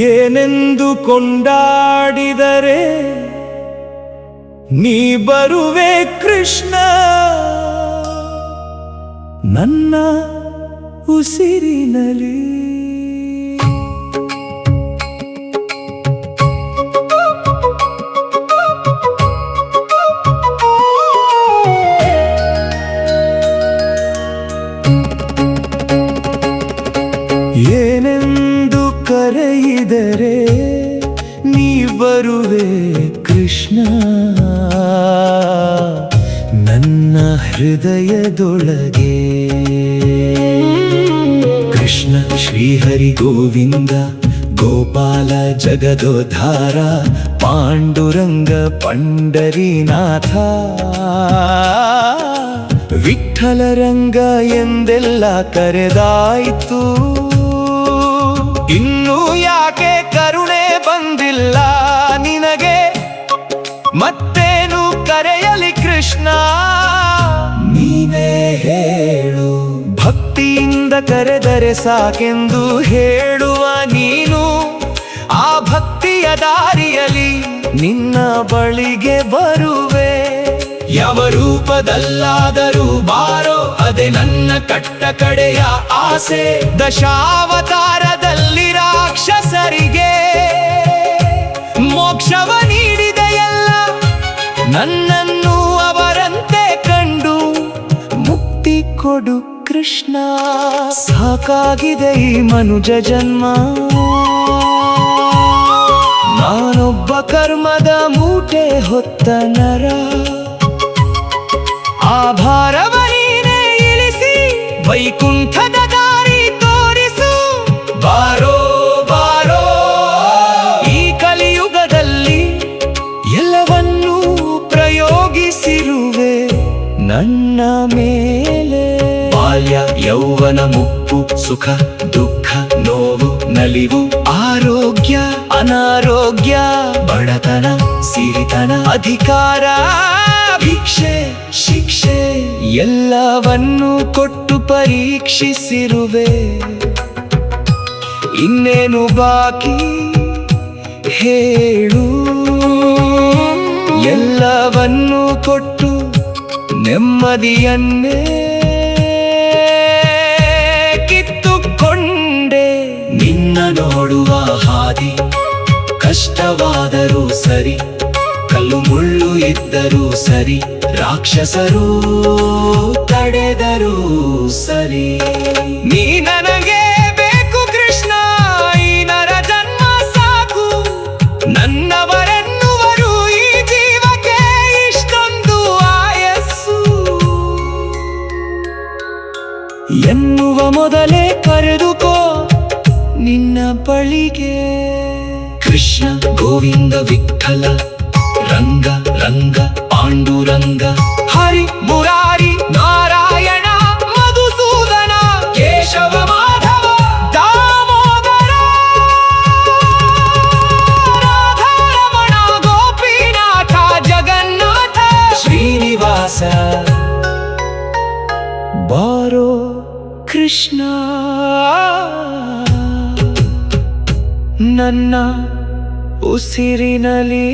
ಏನೆಂದು ಕೊಂಡಾಡಿದರೆ ನೀ ಬರುವೆ ಕೃಷ್ಣ, ನನ್ನ ಉಸಿರಿನಲ್ಲಿ. ಏನೆಂದು ಕರೆಯಿದರೆ ನೀ ಬರುವೆ ಕೃಷ್ಣ, ನನ್ನ ಹೃದಯದೊಳಗೆ. ಕೃಷ್ಣ ಶ್ರೀಹರಿ ಗೋವಿಂದ ಗೋಪಾಲ ಜಗದೋದ್ಧಾರ, ಪಾಂಡುರಂಗ ಪಂಡರೀನಾಥ, ವಿಠ್ಠಲರಂಗ ಎಂದೆಲ್ಲ ಕರೆದಾಯಿತು. ಇನ್ನೂ ಯಾಕೆ ಕರುಣೆ ಬಂದಿಲ್ಲ ನಿನಗೆ, ಮತ್ತೇನು ಕರೆಯಲಿ ಕೃಷ್ಣ, ನೀನೇ ಹೇಳು. ಭಕ್ತಿಯಿಂದ ಕರೆದರೆ ಸಾಕೆಂದು ಹೇಳುವ ನೀನು, ಆ ಭಕ್ತಿಯ ದಾರಿಯಲ್ಲಿ ನಿನ್ನ ಬಳಿಗೆ ಬರುವೆ. ಯಾವ ರೂಪದಲ್ಲಾದರೂ ಬಾರೋ, ಅದೇ ನನ್ನ ಕಟ್ಟ ಕಡೆಯ ಆಸೆ. ದಶಾವತಾರದಲ್ಲಿ ರಾಕ್ಷಸರಿಗೆ ಮೋಕ್ಷವ ನೀಡಿದೆಯಲ್ಲ, ನನ್ನನ್ನು ಅವರಂತೆ ಕಂಡು ಮುಕ್ತಿ ಕೊಡು ಕೃಷ್ಣ. ಸಾಕಾಗಿದೆ ಈ ಮನುಜ ಜನ್ಮ, ನಾನೊಬ್ಬ ಕರ್ಮದ ಮೂಟೆ ಹೊತ್ತ ನರ. ಆ ಭಾರವ ನೀನೇ ಇಳಿಸಿ ವೈಕುಂಠದ ದಾರಿ ತೋರಿಸು. ಬಾರೋ ಬಾರೋ, ಈ ಕಲಿಯುಗದಲ್ಲಿ ಎಲ್ಲವನ್ನೂ ಪ್ರಯೋಗಿಸಿರುವೆ ನನ್ನ ಮೇಲೆ. ಬಾಲ್ಯ ಯೌವನ ಮುಪ್ಪು, ಸುಖ ದುಃಖ ನೋವು ನಲಿವು, ಆರೋಗ್ಯ ಅನಾರೋಗ್ಯ, ಬಡತನ ಸಿರಿತನ, ಅಧಿಕಾರ ಭಿಕ್ಷೆ ಶಿಕ್ಷೆ, ಎಲ್ಲವನ್ನೂ ಕೊಟ್ಟು ಪರೀಕ್ಷಿಸಿರುವೆ. ಇನ್ನೇನು ಬಾಕಿ ಹೇಳು, ಎಲ್ಲವನ್ನೂ ಕೊಟ್ಟು ನೆಮ್ಮದಿಯನ್ನೇ ಕಿತ್ತುಕೊಂಡೆ. ನಿನ್ನ ನೋಡುವ ಹಾದಿ ಕಷ್ಟವಾದರೂ ಸರಿ, ಕಲ್ಲು ಮುಳ್ಳು ಇದ್ದರೂ ಸರಿ, ರಾಕ್ಷಸರು ತಡೆದರೂ ಸರಿ. ನೀ ನನಗೆ ಬೇಕು ಕೃಷ್ಣ, ಈ ನರ ಜನ್ಮ ಸಾಕು. ನನ್ನವರೆನ್ನುವರು ಈ ಜೀವಕ್ಕೆ ಇಷ್ಟೊಂದು ಆಯಸ್ಸು. ಎನ್ನುವ ಮೊದಲೇ ಕರೆದುಕೋ ನಿನ್ನ ಬಳಿಗೆ. ಕೃಷ್ಣ ಗೋವಿಂದ ವಿಠ್ಠಲ ರಂಗ ರಂಗ ಪಾಂಡುರಂಗ, ಹರಿ ಮುರಾರಿ ನಾರಾಯಣ ಮಧುಸೂದನ, ಕೇಶವ ಮಾಧವ ದಾಮೋದರ, ರಾಧಾರಮಣ ಗೋಪಿನಾಥ ಜಗನ್ನಾಥ ಶ್ರೀನಿವಾಸ. ಬಾರೋ ಕೃಷ್ಣ, ನನ್ನ ಉಸಿರಿನಲ್ಲಿ.